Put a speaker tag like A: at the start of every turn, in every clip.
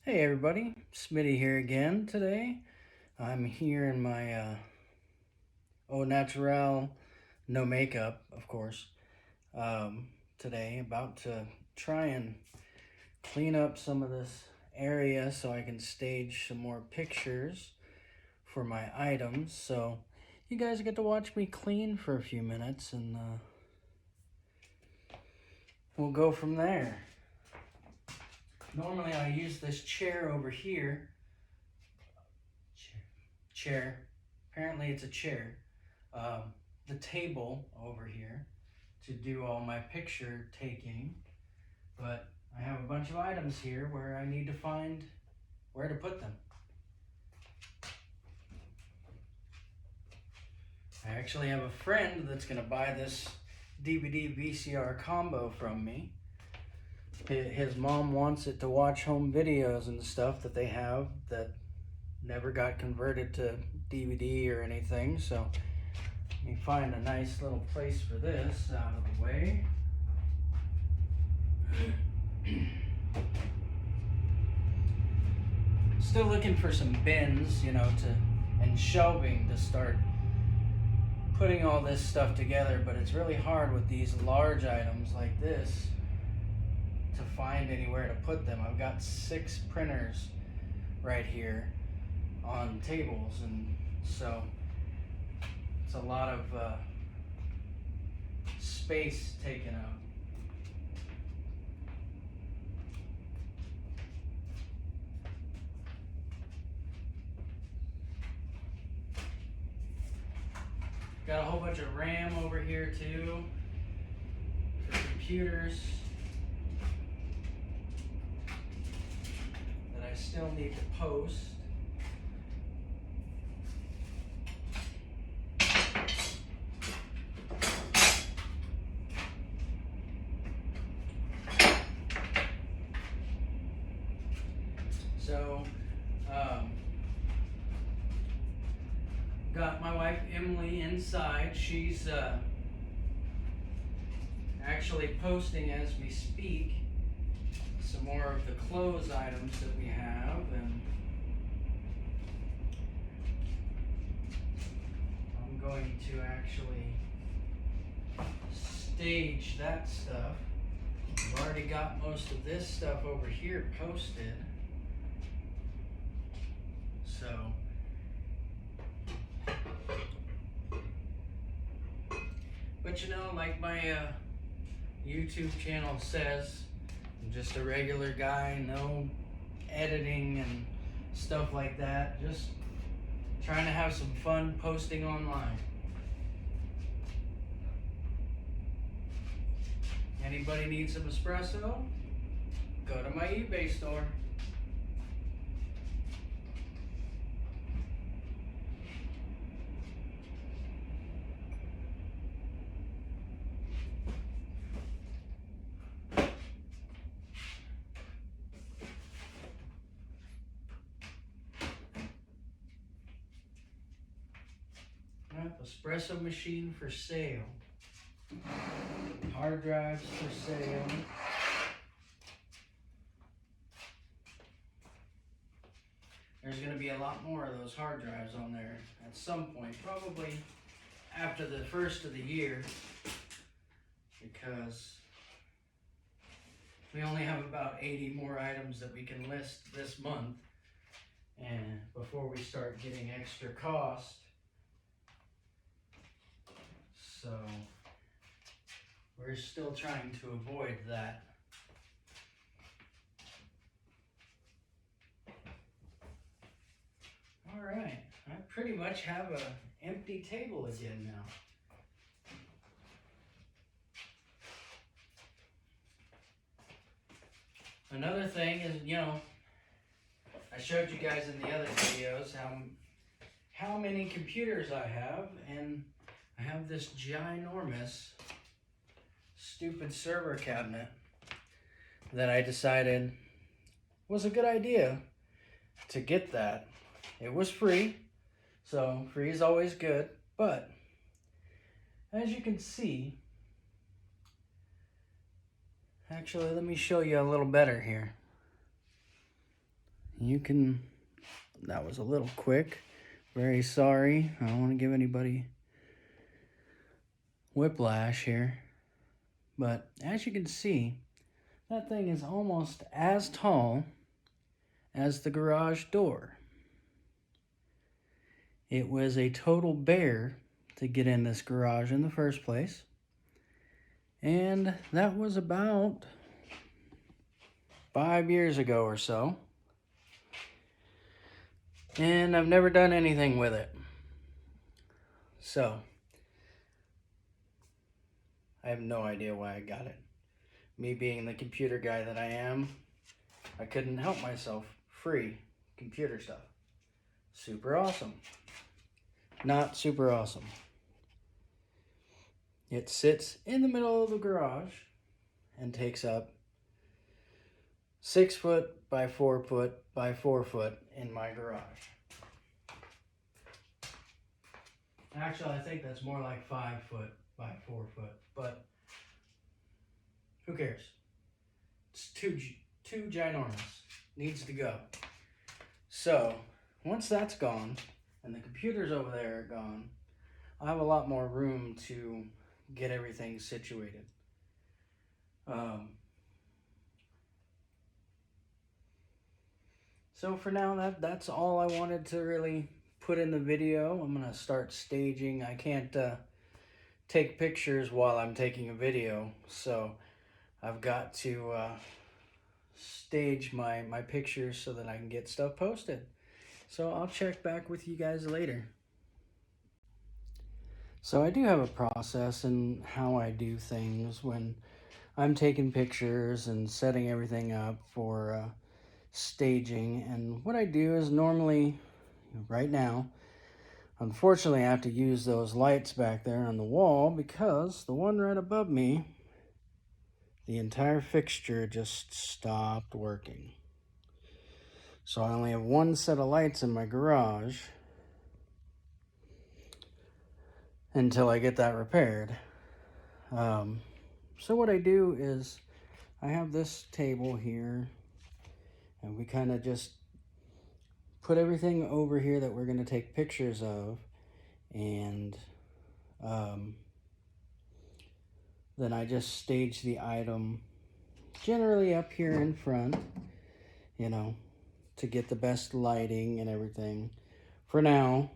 A: Hey everybody, Smitty here again today. I'm here in my Au Naturel, no makeup, of course, today, about to try and clean up some of this area so I can stage some more pictures for my items. So you guys get to watch me clean for a few minutes and we'll go from there. Normally I use this chair over here. Chair. Apparently it's a chair. The table over here to do all my picture taking, but I have a bunch of items here where I need to find where to put them. I actually have a friend that's going to buy this DVD VCR combo from me. His mom wants it to watch home videos and stuff that they have that never got converted to DVD or anything, so let me find a nice little place for this out of the way. Still looking for some bins, and shelving to start putting all this stuff together, but it's really hard with these large items like this to find anywhere to put them. I've got 6 printers right here on tables, and so it's a lot of space taken up. Got a whole bunch of RAM over here too for computers that I still need to post. So, got my wife Emily inside. She's actually posting as we speak some more of the clothes items that we have, and I'm going to actually stage that stuff. I've already got most of this stuff over here posted, so but like my YouTube channel says, I'm just a regular guy, no editing and stuff like that, just trying to have some fun posting online. Anybody need some espresso? Go to my eBay store. Espresso machine for sale. Hard drives for sale. There's going to be a lot more of those hard drives on there at some point, probably after the first of the year, because we only have about 80 more items that we can list this month, and before we start getting extra cost. So we're still trying to avoid that. All right, I pretty much have an empty table again now. Another thing is, I showed you guys in the other videos how many computers I have, and I have this ginormous stupid server cabinet that I decided was a good idea to get that. It was free, so free is always good, but as you can see, actually let me show you a little better here. You can, that was a little quick. Very sorry. I don't want to give anybody whiplash here. But as you can see, that thing is almost as tall as the garage door. It was a total bear to get in this garage in the first place. And that was about 5 years ago or so. And I've never done anything with it. So, I have no idea why I got it. Me being the computer guy that I am, I couldn't help myself. Free computer stuff. Super awesome. Not super awesome. It sits in the middle of the garage and takes up 6 foot by 4 foot by 4 foot in my garage. Actually, I think that's more like 5 foot by 4 foot, but who cares? It's too ginormous. Needs to go. So, once that's gone, and the computers over there are gone, I have a lot more room to get everything situated. So for now, that's all I wanted to really put in the video. I'm gonna start staging. I can't take pictures while I'm taking a video, so I've got to stage my pictures so that I can get stuff posted. So I'll check back with you guys later. So I do have a process in how I do things when I'm taking pictures and setting everything up for staging. And what I do is normally, right now, unfortunately I have to use those lights back there on the wall because the one right above me, the entire fixture just stopped working. So I only have one set of lights in my garage until I get that repaired. So what I do is I have this table here and we kind of just put everything over here that we're going to take pictures of, and then I just stage the item generally up here in front, you know, to get the best lighting and everything. For now,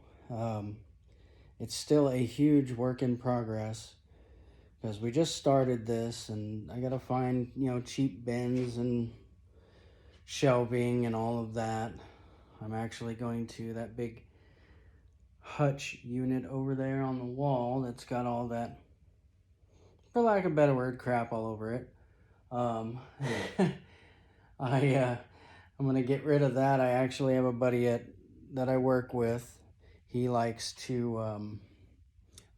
A: it's still a huge work in progress because we just started this and I gotta find, you know, cheap bins and shelving and all of that. I'm actually going to that big hutch unit over there on the wall that's got all that, for lack of a better word, crap all over it. I'm gonna get rid of that. I actually have a buddy that I work with. He likes to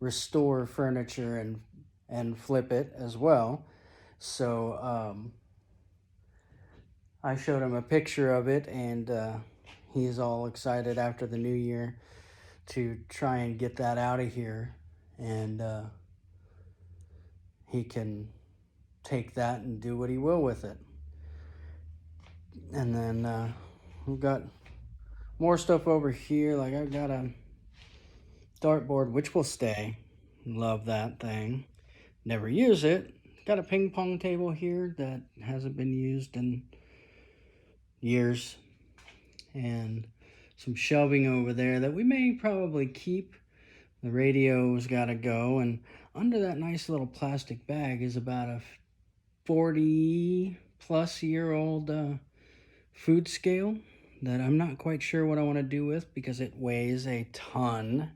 A: restore furniture and flip it as well. So I showed him a picture of it, and he's all excited after the new year to try and get that out of here, and he can take that and do what he will with it. And then we've got more stuff over here. Like I've got a dartboard which will stay. Love that thing. Never use it. Got a ping pong table here that hasn't been used in years, and some shelving over there that we may probably keep. The radio's got to go, and under that nice little plastic bag is about a 40-plus-year-old food scale that I'm not quite sure what I want to do with because it weighs a ton.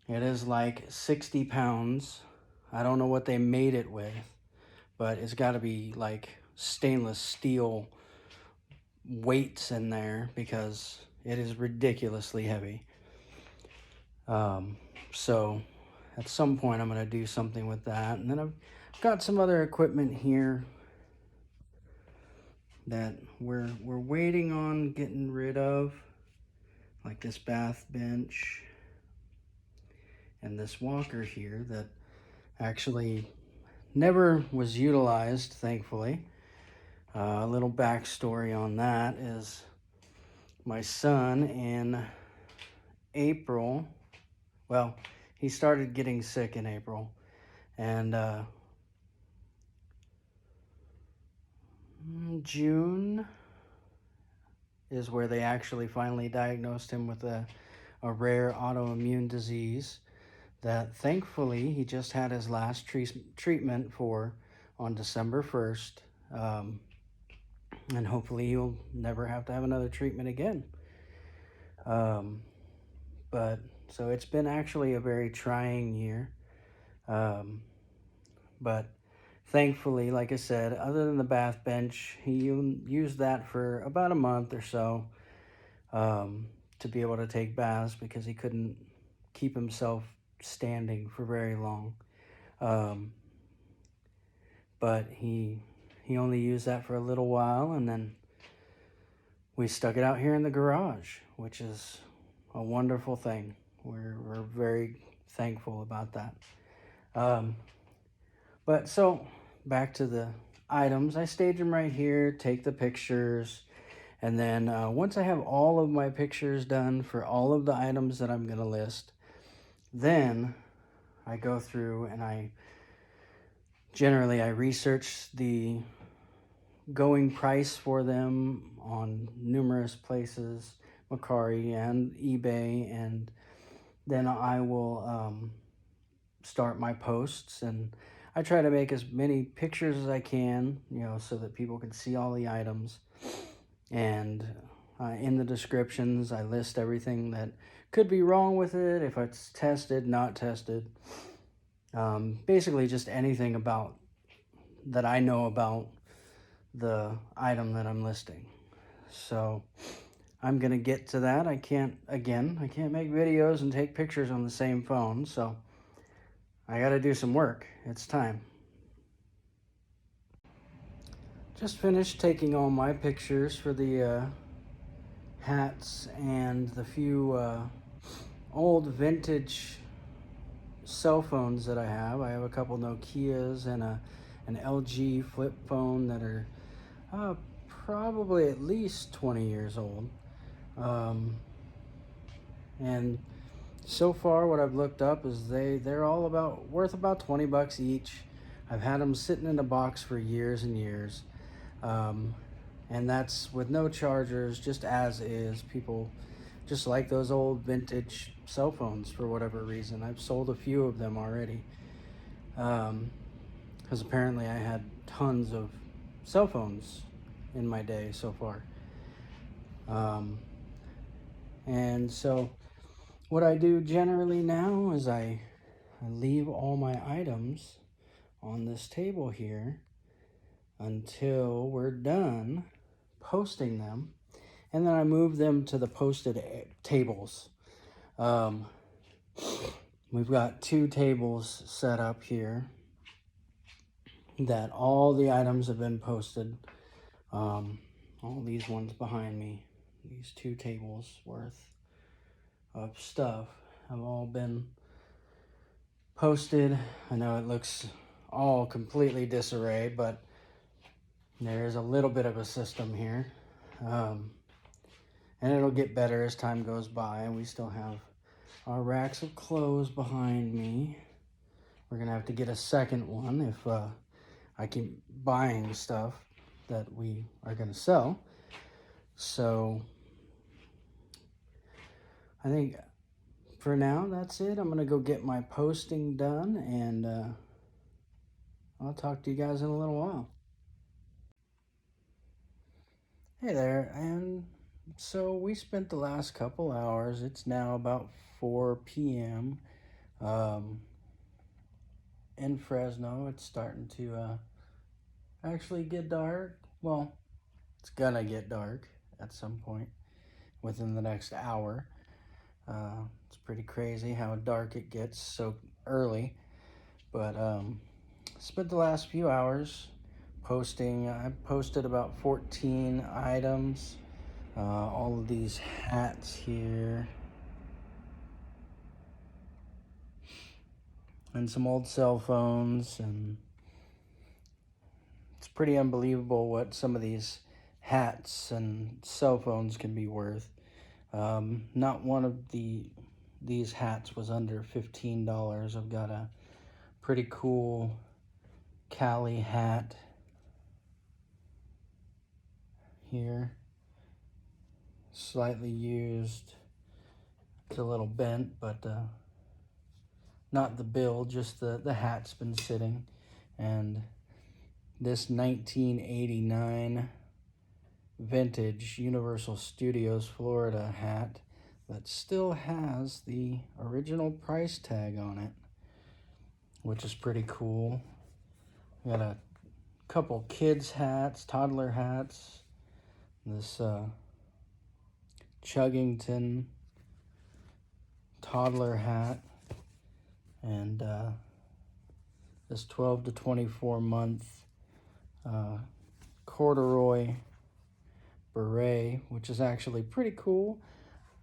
A: It is like 60 pounds. I don't know what they made it with, but it's got to be like stainless steel weights in there because it is ridiculously heavy. So at some point I'm going to do something with that. And then I've got some other equipment here that we're waiting on getting rid of, like this bath bench and this walker here that actually never was utilized, thankfully. A little backstory on that is my son in April. Well, he started getting sick in April, and June is where they actually finally diagnosed him with a rare autoimmune disease that thankfully he just had his last treatment for on December 1st. And hopefully he'll never have to have another treatment again. But so it's been actually a very trying year. But thankfully, like I said, other than the bath bench, he used that for about a month or so to be able to take baths because he couldn't keep himself standing for very long. But he only used that for a little while, and then we stuck it out here in the garage, which is a wonderful thing. We're very thankful about that. But so back to the items. I stage them right here, take the pictures, and then once I have all of my pictures done for all of the items that I'm going to list, then I go through and I research the going price for them on numerous places, Mercari and eBay, and then I will start my posts, and I try to make as many pictures as I can, so that people can see all the items. And in the descriptions, I list everything that could be wrong with it, if it's tested, not tested. Basically just anything about that I know about the item that I'm listing. So I'm gonna get to that. I can't make videos and take pictures on the same phone, so I gotta do some work. It's time. Just finished taking all my pictures for the hats and the few old vintage cell phones that I have. I have a couple Nokias and an LG flip phone that are probably at least 20 years old. And so far what I've looked up is they're all worth about 20 bucks each. I've had them sitting in a box for years and years. And that's with no chargers, just as is. People just like those old vintage cell phones for whatever reason. I've sold a few of them already. Because apparently I had tons of cell phones in my day so far. And so what I do generally now is I leave all my items on this table here until we're done posting them, and then I move them to the posted tables. We've got 2 tables set up here that all the items have been posted. All these ones behind me, these 2 tables worth of stuff have all been posted. I know it looks all completely disarray, but there is a little bit of a system here. And it'll get better as time goes by, and we still have our racks of clothes behind me. We're gonna have to get a second one if I keep buying stuff that we are gonna sell. So I think for now that's it. I'm gonna go get my posting done, and I'll talk to you guys in a little while. Hey there, and so we spent the last couple hours. It's now about 4 p.m. In Fresno. It's starting to actually get dark. Well, it's gonna get dark at some point within the next hour. It's pretty crazy how dark it gets so early. But spent the last few hours posting. I posted about 14 items. All of these hats here. And some old cell phones, and it's pretty unbelievable what some of these hats and cell phones can be worth. Not one of these hats was under $15. I've got a pretty cool Cali hat here, slightly used. It's a little bent, but not the bill, just the hat's been sitting. And this 1989 vintage Universal Studios Florida hat that still has the original price tag on it, which is pretty cool. We got a couple kids hats, toddler hats. This Chuggington toddler hat, and this 12 to 24 month corduroy beret, which is actually pretty cool,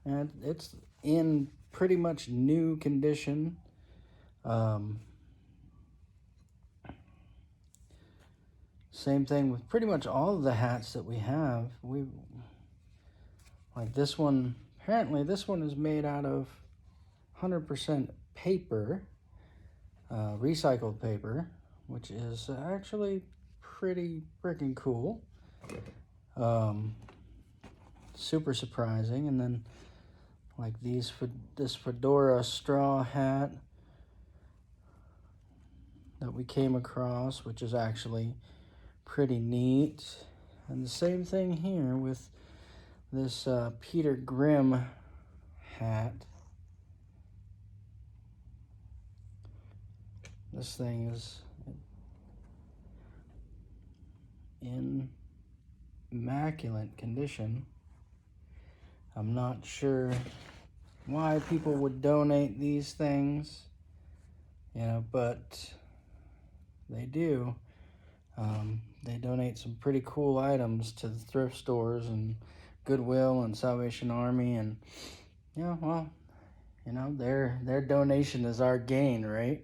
A: and it's in pretty much new condition. Same thing with pretty much all of the hats that we have. Like this one, apparently this one is made out of 100% paper, recycled paper, which is actually pretty freaking cool. Super surprising. And then like this fedora straw hat that we came across, which is actually pretty neat. And the same thing here with this Peter Grimm hat. This thing is in immaculate condition. I'm not sure why people would donate these things, but they do. They donate some pretty cool items to the thrift stores and Goodwill and Salvation Army, and their donation is our gain, right?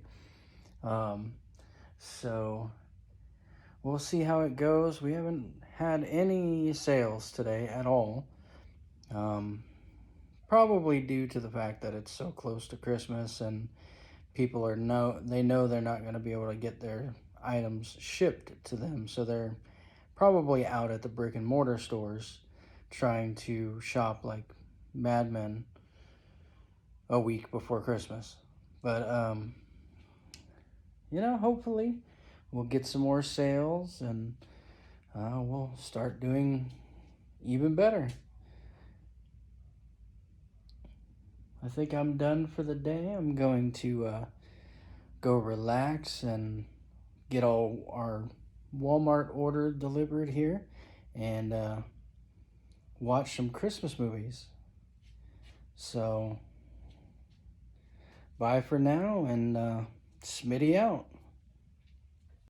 A: So we'll see how it goes. We haven't had any sales today at all. Probably due to the fact that it's so close to Christmas and people know they're not going to be able to get their items shipped to them, so they're probably out at the brick and mortar stores trying to shop like madmen a week before Christmas. But hopefully we'll get some more sales, and we'll start doing even better. I think I'm done for the day. I'm going to go relax and get all our Walmart order delivered here, and watch some Christmas movies. So bye for now, and Smitty out.